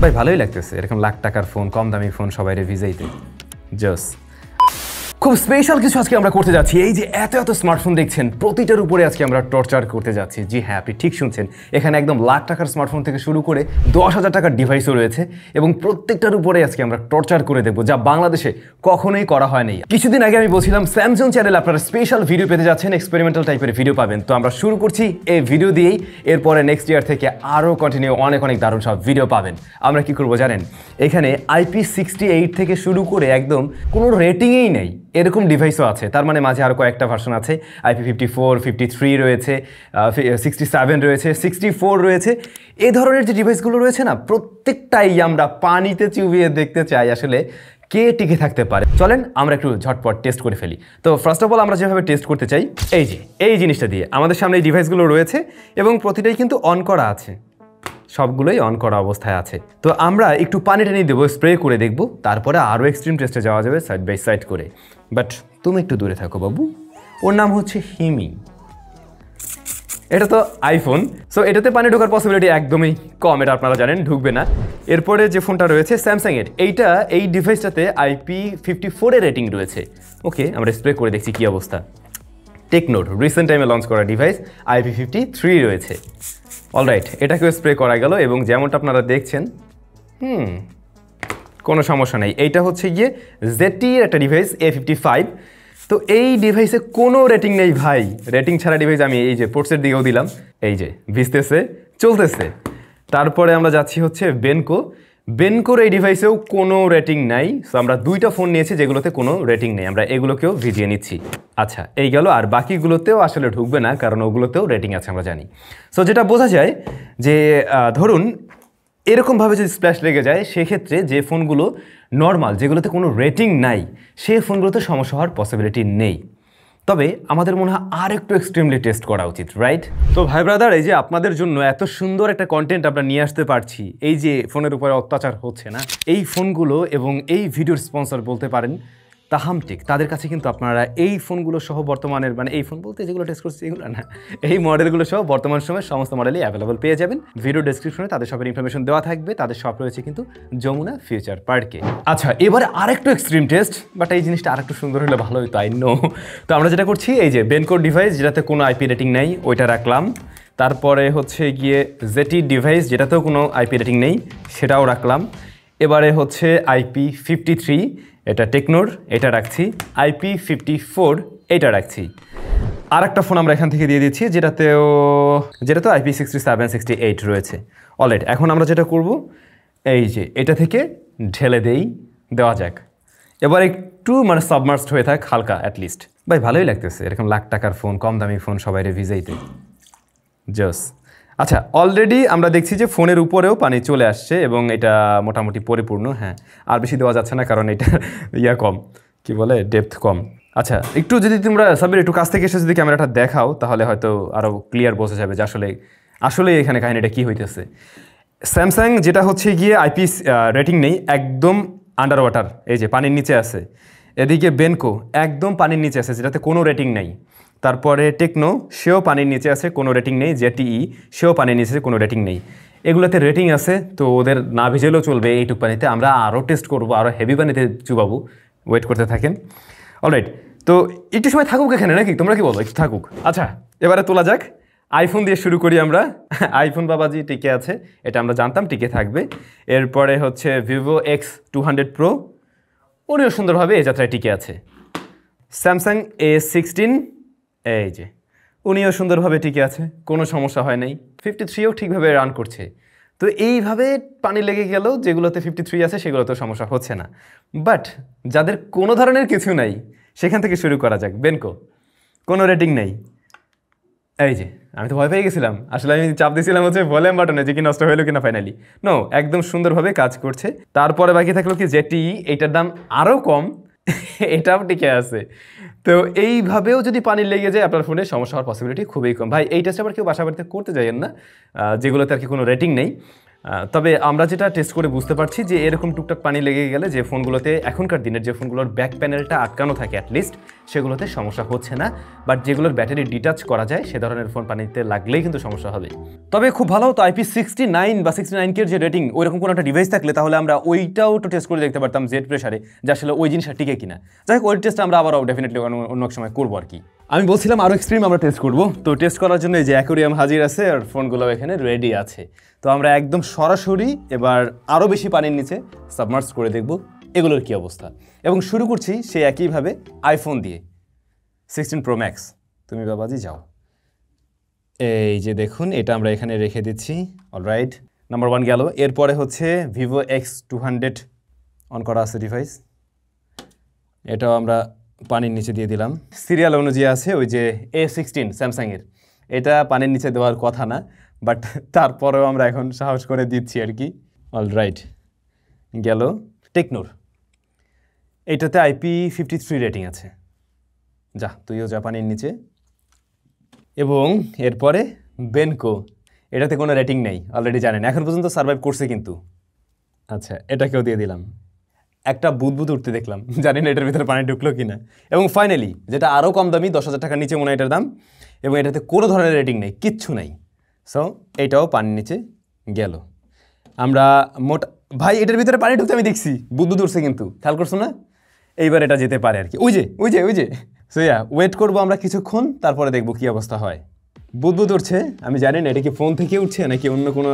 ভাই ভালোই লাগতেছে এরকম লাখ টাকার ফোন, কম দামি ফোন সবাই ভিজাইতে। জোস। খুব স্পেশাল কিছু আজকে আমরা করতে যাচ্ছি। এই যে এত এত স্মার্টফোন দেখছেন, প্রতিটার উপরে আজকে আমরা টর্চার করতে যাচ্ছি। জি হ্যাঁ, আপনি ঠিক শুনছেন, এখানে একদম লাখ টাকার স্মার্টফোন থেকে শুরু করে 10,000 টাকার ডিভাইসও রয়েছে এবং প্রত্যেকটার উপরে আজকে আমরা টর্চার করে দেবো, যা বাংলাদেশে কখনোই করা হয়নি। কিছুদিন আগে আমি বলছিলাম স্যামসাং চ্যানেল আপনারা স্পেশাল ভিডিও পেতে যাচ্ছেন, এক্সপেরিমেন্টাল টাইপের ভিডিও পাবেন। তো আমরা শুরু করছি এই ভিডিও দিয়েই। এরপরে নেক্সট ইয়ার থেকে আরও কন্টিনিউ অনেক দারুণ সব ভিডিও পাবেন। আমরা কি করবো জানেন, এখানে IP68 থেকে শুরু করে একদম কোনো রেটিংয়েই নেই এরকম ডিভাইসও আছে। তার মানে মাঝে আরও কয়েকটা ভার্সন আছে। IP54, 53 রয়েছে, 67 রয়েছে, 64 রয়েছে। এই ধরনের যে ডিভাইসগুলো রয়েছে না, প্রত্যেকটাই আমরা পানিতে চুবিয়ে দেখতে চাই আসলে কে টিকে থাকতে পারে। চলেন আমরা একটু ঝটপট টেস্ট করে ফেলি। তো ফার্স্ট অফ অল আমরা যেভাবে টেস্ট করতে চাই, এই জিনিসটা দিয়ে আমাদের সামনে এই ডিভাইসগুলো রয়েছে এবং প্রতিটাই কিন্তু অন করা আছে, সবগুলোই অন করা অবস্থায় আছে। তো আমরা একটু পানি টানি দেবো, স্প্রে করে দেখব, তারপরে আরও এক্সট্রিম টেস্টে যাওয়া যাবে সাইড বাই সাইড করে। বাট তুমি একটু দূরে থাকো বাবু। ওর নাম হচ্ছে হিমি। এটা তো আইফোন, সো এটাতে পানি ঢোকার পসিবিলিটি একদমই কম, এটা আপনারা জানেন, ঢুকবে না। এরপরে যে ফোনটা রয়েছে স্যামসাংয়ের, এই ডিভাইসটাতে IP54 এর রেটিং রয়েছে। ওকে, আমরা স্প্রে করে দেখছি কী অবস্থা। টেকনোর রিসেন্ট টাইমে লঞ্চ করা ডিভাইস, IP53 রয়েছে। অলরাইট, এটাকেও স্প্রে করা গেল এবং যেমনটা আপনারা দেখছেন, কোনো সমস্যা নেই। এইটা হচ্ছে গিয়ে ZTE একটা ডিভাইস, A55। তো এই ডিভাইসে কোনো রেটিং নেই ভাই। রেটিং ছাড়া ডিভাইস আমি এই যে পোর্টসের দিকেও দিলাম, এই যে ভিজতেছে, চলতেছে। তারপরে আমরা যাচ্ছি হচ্ছে বেনকোর এই ডিভাইসেও কোনো রেটিং নাই। সো আমরা দুইটা ফোন নিয়েছি যেগুলোতে কোনো রেটিং নেই, আমরা এগুলোকেও ভিজিয়ে নিচ্ছি। আচ্ছা, এই গেল। আর বাকিগুলোতেও আসলে ঢুকবে না, কারণ ওগুলোতেও রেটিং আছে আমরা জানি। সো যেটা বোঝা যায় যে ধরুন এরকমভাবে যদি স্প্ল্যাশ লেগে যায়, সেক্ষেত্রে যে ফোনগুলো নর্মাল, যেগুলোতে কোনো রেটিং নাই, সেই ফোনগুলোতে সমস্যা হওয়ার পসিবিলিটি নেই। তবে আমাদের মনে হয় আর একটু এক্সট্রিমলি টেস্ট করা উচিত, রাইট? তো ভাই ব্রাদার, এই যে আপনাদের জন্য এত সুন্দর একটা কন্টেন্ট আমরা নিয়ে আসতে পারছি, এই যে ফোনের উপরে অত্যাচার হচ্ছে না, এই ফোনগুলো এবং এই ভিডিওর স্পন্সর বলতে পারেন তাহামটেক, তাদের কাছে কিন্তু আপনারা এই ফোনগুলো সহ বর্তমানের, মানে এই ফোন বলতে যেগুলো টেস্ট করছে এগুলো না, এই মডেলগুলো সহ বর্তমান সময়ে সমস্ত মডেলই অ্যাভেলেবল পেয়ে যাবেন। ভিডিও ডেসক্রিপশনে তাদের সবের ইনফরমেশন দেওয়া থাকবে। তাদের শপ রয়েছে কিন্তু যমুনা ফিউচার পার্কে। আচ্ছা, এবারে আরেকটু এক্সট্রিম টেস্ট, বাট এই জিনিসটা আরেকটু সুন্দর হলে ভালো হতো, আই নো। তো আমরা যেটা করছি, এই যে বেনকোর ডিভাইস যেটাতে কোনো IP রেটিং নেই, ওইটা রাখলাম। তারপরে হচ্ছে গিয়ে ZTE ডিভাইস যেটাতেও কোনো IP রেটিং নেই, সেটাও রাখলাম। এবারে হচ্ছে IP53, এটা টেকনোর, এটা রাখছি। IP54, এটা রাখছি। আর একটা ফোন আমরা এখান থেকে দিয়ে দিচ্ছি যেটাতেও IP67, 68 রয়েছে। অলরাইট, এখন আমরা যেটা করব, এই যে এটা থেকে ঢেলে দেওয়া যাক। এবার একটু মানে সাবমার্সড হয়ে থাক হালকা, অ্যাটলিস্ট। ভাই ভালোই লাগতেছে এরকম লাখ টাকার ফোন, কম দামি ফোন সবাই ভিজাইতে। জোস। আচ্ছা, অলরেডি আমরা দেখছি যে ফোনের উপরেও পানি চলে আসছে এবং এটা মোটামুটি পরিপূর্ণ। হ্যাঁ, আর বেশি দেওয়া যাচ্ছে না, কারণ এটা কম, কি বলে, ডেপথ কম। আচ্ছা, একটু যদি তোমরা সাবির একটু কাছ থেকে এসে যদি ক্যামেরাটা দেখাও, তাহলে হয়তো আরও ক্লিয়ার বোঝা যাবে যে আসলে এখানে কাহিনীটা কী হইতেছে। স্যামসাং যেটা হচ্ছে গিয়ে IP রেটিং নেই, একদম আন্ডার ওয়াটার, এই যে পানির নিচে আছে। এদিকে বেনকো একদম পানির নিচে আছে, যেটাতে কোনো রেটিং নেই। তারপরে টেকনো, সেও পানির নিচে আছে, কোনো রেটিং নেই। ZTE, সেও পানির নিচে আছে, কোনো রেটিং নেই। এগুলোতে রেটিং আছে, তো ওদের না ভিজেলেও চলবে এইটুক পানিতে। আমরা আরও টেস্ট করবো, আরও হেভি পানিতে চুবাবো। ওয়েট করতে থাকেন। অলরাইট, তো একটু সময় থাকুক এখানে, নাকি তোমরা কি বলো? একটু থাকুক। আচ্ছা, এবারে তোলা যাক। আইফোন দিয়ে শুরু করি আমরা। আইফোন বাবাজি টিকে আছে, এটা আমরা জানতাম টিকে থাকবে। এরপরে হচ্ছে Vivo X200 Pro, উনিও সুন্দরভাবে এই যাত্রায় টিকে আছে। স্যামসাং A16, এই যে উনিও সুন্দরভাবে টিকে আছে, কোনো সমস্যা হয় নাই। 53ও ঠিকভাবে রান করছে। তো এইভাবে পানি লেগে গেল, যেগুলোতে 53 আছে সেগুলোতেও সমস্যা হচ্ছে না। বাট যাদের কোনো ধরনের কিছু নাই, সেখান থেকে শুরু করা যাক। বেনকো, কোনো রেটিং নেই। এই যে আমি তো ভয় পেয়ে গেছিলাম, আসলে আমি চাপ দিয়েছিলাম হচ্ছে ভলিউম বাটনে, যে কি নষ্ট হইলো কিনা। ফাইনালি নো, একদম সুন্দরভাবে কাজ করছে। তারপরে বাকি থাকলো কি ZTE, এইটার দাম আরও কম, এটাও টিকে আছে। তো এইভাবেও যদি পানি লেগে যায় আপনার ফোনে, সমস্যা হওয়ার পসিবিলিটি খুবই কম। ভাই এই টেস্ট আবার কেউ বাসা বাড়িতে করতে যাইয়েন না, যেগুলোতে আর কি কোনো রেটিং নেই। তবে আমরা যেটা টেস্ট করে বুঝতে পারছি যে এরকম টুকটাক পানি লেগে গেলে যে ফোনগুলোতে এখনকার দিনের যে ফোনগুলোর ব্যাক প্যানেলটা আটকানো থাকে অ্যাটলিস্ট সেগুলোতে সমস্যা হচ্ছে না, বাট যেগুলোর ব্যাটারি ডিটাচ করা যায় সে ধরনের ফোন পানিতে লাগলেই কিন্তু সমস্যা হবে। তবে খুব ভালো তো IP69 বা 69K যে রেটিং ওইরকম কোনো একটা ডিভাইস থাকলে তাহলে আমরা ওইটাও একটু টেস্ট করে দেখতে পারতাম জেড প্রেসারে, যে আসলে ওই জিনিসটা টিকে কিনা। যাই হোক, ওই টেস্ট আমরা আবারও ডেফিনেটলি অন্য এক সময় করবো আর কি। আমি বলছিলাম আরও এক্সট্রিম আমরা টেস্ট করবো, তো টেস্ট করার জন্য এই যে অ্যাকোরিয়াম হাজির আছে আর ফোনগুলো এখানে রেডি আছে। তো আমরা একদম সরাসরি এবার আরও বেশি পানির নিচে সাবমার্জ করে দেখব এগুলোর কী অবস্থা। এবং শুরু করছি সেই একইভাবে আইফোন দিয়ে 16 Pro Max। তুমি বাবাজি যাও। এই যে দেখুন, এটা আমরা এখানে রেখে দিচ্ছি। অলরাইট, নাম্বার 1 গেল। এরপরে হচ্ছে Vivo X200 অন করা আছে ডিভাইস, এটাও আমরা পানির নিচে দিয়ে দিলাম। সিরিয়াল অনুযায়ী আছে ওই যে A16 স্যামসাংয়ের, এটা পানির নিচে দেওয়ার কথা না, বাট তারপরেও আমরা এখন সাহস করে দিচ্ছি আর কি। অলরাইট, গেল টেকনোর, এইটাতে IP53 রেটিং আছে। যা, তুইও যা পানির নিচে। এবং এরপরে বেনকো, এটাতে কোনো রেটিং নেই, অলরেডি জানেন, এখন পর্যন্ত সার্ভাইভ করছে কিন্তু। আচ্ছা, এটাকেও দিয়ে দিলাম। একটা বুদবুদ উঠতে দেখলাম, জানি না এটার ভিতরে পানি ঢুকলো কিনা। এবং ফাইনালি যেটা আরও কম দামি, 10,000 টাকার নিচে মনে হয় এটার দাম, এবং এটাতে কোনো ধরনের রেটিং নেই, কিচ্ছু নাই। সো এইটাও পানির নিচে গেল। আমরা ভাই এটার ভিতরে পানি ঢুকতে আমি দেখছি, বুদবুদ উঠছে কিন্তু, খেয়াল করছো না? এইবার এটা যেতে পারে আর কি। ওই যে সো ওয়েট করবো আমরা কিছুক্ষণ, তারপরে দেখবো কী অবস্থা হয়। বুদবুদ উঠছে, আমি জানি না এটা কি ফোন থেকে উঠছে নাকি অন্য কোনো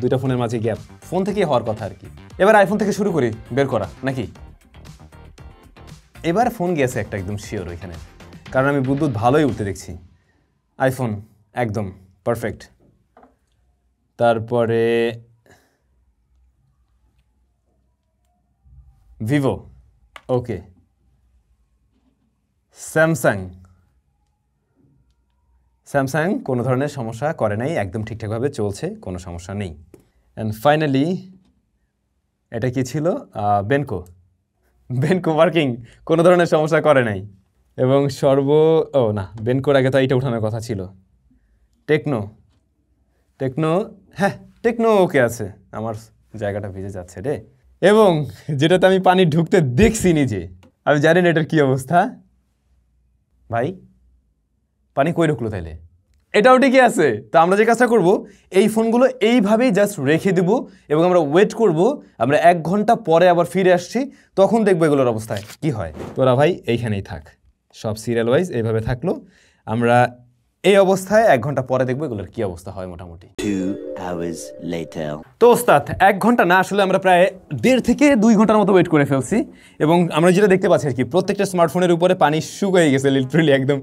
দুইটা ফোনের মাঝে গ্যাপ, ফোন থেকেই হওয়ার কথা আর কি। এবার আইফোন থেকে শুরু করি বের করা নাকি। এবার ফোন গেছে একটা, একদম শিওর ওইখানে, কারণ আমি বুদবুদ ভালোই উঠতে দেখছি। আইফোন একদম পারফেক্ট। তারপরে ভিভো, ওকে। স্যামসাং কোনো ধরনের সমস্যা করে নাই, একদম ঠিকঠাকভাবে চলছে, কোনো সমস্যা নেই। অ্যান্ড ফাইনালি এটা কি ছিল? বেনকো ওয়ার্কিং, কোনো ধরনের সমস্যা করে নাই। এবং বেনকোর আগে তো এইটা উঠানোর কথা ছিল। টেকনো, হ্যাঁ টেকনো ওকে আছে। আমার জায়গাটা ভিজে যাচ্ছে রে। এবং যেটাতে আমি পানি ঢুকতে দেখছি নিজে, আমি জানি না এটার কী অবস্থা। ভাই পানি কই ঢুকলো তাইলে? এটাও ঠিকই আছে। তো আমরা যে কাজটা করব, এই ফোনগুলো এইভাবেই জাস্ট রেখে দেব এবং আমরা ওয়েট করব। আমরা 1 ঘন্টা পরে আবার ফিরে আসছি, তখন দেখবো এগুলোর অবস্থায় কি হয়। তোরা ভাই এইখানেই থাক, সব সিরিয়াল ওয়াইজ এইভাবে থাকলো। আমরা এই অবস্থায় 1 ঘন্টা পরে দেখবো এগুলোর কি অবস্থা হয় মোটামুটি। 2 hours later। তো ওস্তাদ 1 ঘন্টা না, আসলে আমরা প্রায় 1.5 থেকে 2 ঘন্টার মতো ওয়েট করে ফেলছি। এবং আমরা যেটা দেখতে পাচ্ছি আর কি, প্রত্যেকটা স্মার্টফোনের উপরে পানি শুকিয়ে গেছে, লিটারালি একদম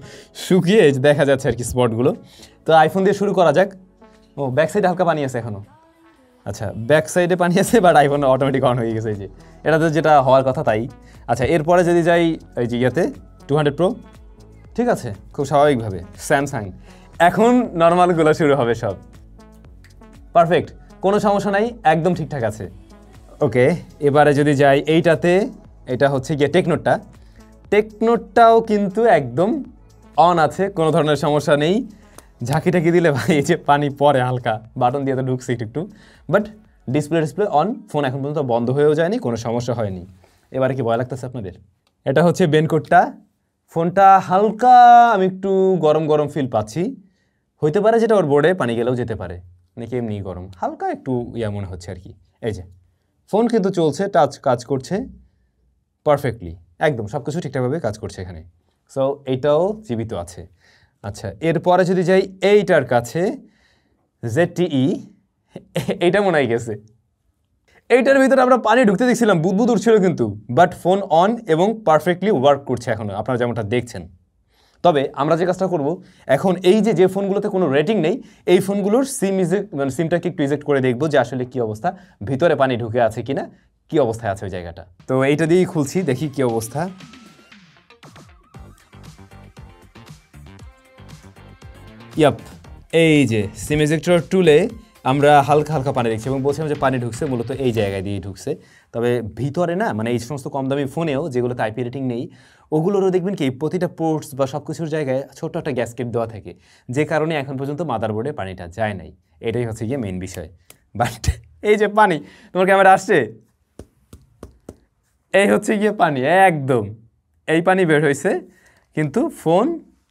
শুকিয়ে দেখা যাচ্ছে আর কি স্পটগুলো। তো আইফোন দিয়ে শুরু করা যাক। ও ব্যাক সাইডে হালকা পানি আছে এখনও। আচ্ছা, ব্যাক সাইডে পানি আছে, বাট আইফোন অটোমেটিক অন হয়ে গেছে। এই যে এটাতে যেটা হওয়ার কথা তাই। আচ্ছা, এরপরে যদি যাই এই যে ইয়াতে 200 Pro, ঠিক আছে, খুব স্বাভাবিকভাবে স্যামসাং। এখন নর্মালগুলো শুরু হবে সব। পারফেক্ট, কোনো সমস্যা নাই, একদম ঠিকঠাক আছে। ওকে, এবারে যদি যাই এইটাতে, এটা হচ্ছে গিয়ে টেকনোটাও কিন্তু একদম অন আছে, কোনো ধরনের সমস্যা নেই। ঝাঁকি টাকি দিলে ভাই এই যে পানি পরে হালকা, বাটন দিয়ে তো ঢুকছে একটু, বাট ডিসপ্লে অন। ফোন এখন পর্যন্ত বন্ধ হয়েও যায়নি, কোনো সমস্যা হয়নি। এবারে কি ভয় লাগতেছে আপনাদের? এটা হচ্ছে বেনকোটটা। ফোনটা হালকা আমি একটু গরম ফিল পাচ্ছি, হইতে পারে যেটা ওর বোর্ডে পানি গেলেও যেতে পারে, নাকি এমনি গরম, হালকা একটু মনে হচ্ছে আর কি। এই যে ফোন কিন্তু চলছে, টাচ কাজ করছে পারফেক্টলি, একদম সব কিছু ঠিকঠাকভাবে কাজ করছে এখানে। সো এইটাও জীবিত আছে। আচ্ছা, এরপরে যদি যাই এইটার কাছে, ZTE, এইটা মনে হয় গেছে। এইটার ভিতরে আমরা পানি ঢুকতে দেখছিলাম, বুদবুদ উঠছিল কিন্তু, বাট ফোন অন এবং পারফেক্টলি ওয়ার্ক করছে এখনও, আপনারা যেমনটা দেখছেন। তবে আমরা যে কাজটা করব, এখন এই যে ফোনগুলোতে কোনো রেটিং নেই, এই ফোনগুলোর সিমটাকে একটু ইজেক্ট করে দেখবো যে আসলে কী অবস্থা, ভিতরে পানি ঢুকে আছে কিনা, কী অবস্থায় আছে ওই জায়গাটা। তো এইটা দিয়েই খুলছি, দেখি কী অবস্থা। ইয়াপ, এই যে সিম ইজেক্টর টুলে আমরা হালকা পানি দেখছি এবং বলছিলাম যে পানি ঢুকছে মূলত এই জায়গায় দিয়ে ঢুকছে। তবে ভিতরে না, মানে এই সমস্ত কম দামি ফোনেও যেগুলোতে IP রেটিং নেই, ওগুলোরও দেখবেন কি প্রতিটা পোর্টস বা সব কিছুর জায়গায় ছোট্ট একটা গ্যাসকেট দেওয়া থাকে, যে কারণে এখন পর্যন্ত মাদারবোর্ডে পানিটা যায় নাই। এটাই হচ্ছে গিয়ে মেইন বিষয়। বাট এই যে পানি, তোমার ক্যামেরা আসছে, এই হচ্ছে গিয়ে পানি, একদম এই পানি বের হয়েছে, কিন্তু ফোন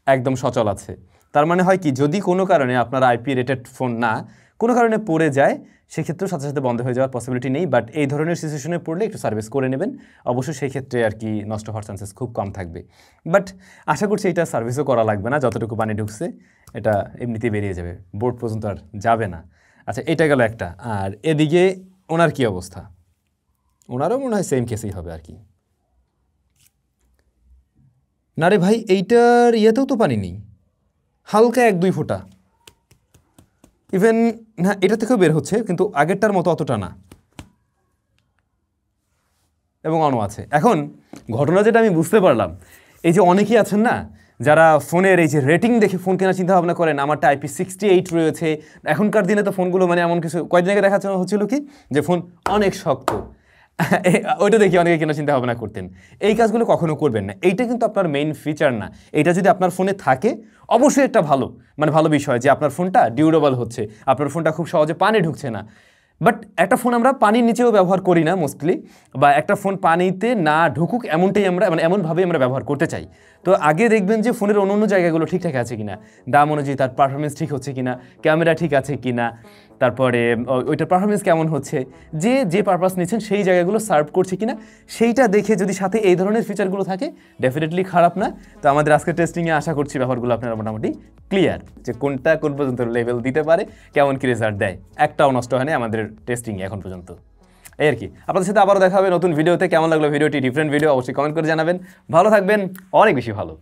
একদম সচল আছে। তার মানে হয় কি, যদি কোনো কারণে আপনার আইপি রেটেড ফোন না কোনো কারণে পড়ে যায়, সেক্ষেত্রেও সাথে সাথে বন্ধ হয়ে যাওয়ার পসিবিলিটি নেই। বাট এই ধরনের সিচুয়েশনে পড়লে একটু সার্ভিস করে নেবেন, অবশ্যই সেই ক্ষেত্রে আর কি নষ্ট হওয়ার চান্সেস খুব কম থাকবে। বাট আশা করছি এটা সার্ভিসও করা লাগবে না, যতটুকু পানি ঢুকছে এটা এমনিতেই বেরিয়ে যাবে, বোর্ড পর্যন্ত আর যাবে না। আচ্ছা, এটা গেল একটা। আর এদিকে ওনার কি অবস্থা, ওনারও মনে হয় সেম কেসেই হবে আর কি। না রে ভাই, এইটার ইয়েতেও তো পানি নেই, হালকা 1-2 ফোঁটা, ইভেন না এটা থেকেও বের হচ্ছে, কিন্তু আগেরটার মতো অতটা না, এবং অনও আছে। এখন ঘটনা যেটা আমি বুঝতে পারলাম, এই যে অনেকেই আছেন না যারা ফোনের এই যে রেটিং দেখে ফোন কেনার চিন্তা ভাবনা করেন, আমারটা IP68 রয়েছে, এখনকার দিনে তো ফোনগুলো মানে এমন কিছু কয়েকদিন আগে দেখা হচ্ছিল কি যে ফোন অনেক শক্ত, ওইটা দেখি অনেকে কেনার চিন্তা ভাবনা করতেন। এই কাজগুলো কখনো করবেন না, এইটা কিন্তু আপনার মেইন ফিচার না। এইটা যদি আপনার ফোনে থাকে অবশ্যই একটা ভালো বিষয় যে আপনার ফোনটা ডিউরেবল হচ্ছে, আপনার ফোনটা খুব সহজে পানি ঢুকছে না। বাট একটা ফোন আমরা পানির নিচেও ব্যবহার করি না মোস্টলি, বা একটা ফোন পানিতে না ঢুকুক এমনটাই আমরা এমনভাবেই আমরা ব্যবহার করতে চাই। তো আগে দেখবেন যে ফোনের অন্য জায়গাগুলো ঠিকঠাক আছে কিনা, দাম অনুযায়ী তার পারফরমেন্স ঠিক হচ্ছে কিনা, ক্যামেরা ঠিক আছে কিনা, তারপরে ওইটার পারফরমেন্স কেমন হচ্ছে, যে পারপাস নিচ্ছেন সেই জায়গাগুলো সার্ভ করছে কিনা, সেইটা দেখে যদি সাথে এই ধরনের ফিচারগুলো থাকে ডেফিনেটলি খারাপ না। তো আমাদের আজকের টেস্টিংয়ে আশা করছি ব্যাপারগুলো আপনারা মোটামুটি ক্লিয়ার, যে কোনটা কোন পর্যন্ত লেভেল দিতে পারে, কেমন কি রেজাল্ট দেয়। একটাও নষ্ট হয়নি আমাদের টেস্টিংয়ে এখন পর্যন্ত। এই আর কি, আপনাদের সাথে আবারও দেখা হবে নতুন ভিডিওতে। কেমন লাগলো ভিডিওটি, ডিফারেন্ট ভিডিও, অবশ্যই কমেন্ট করে জানাবেন। ভালো থাকবেন, অনেক বেশি ভালো।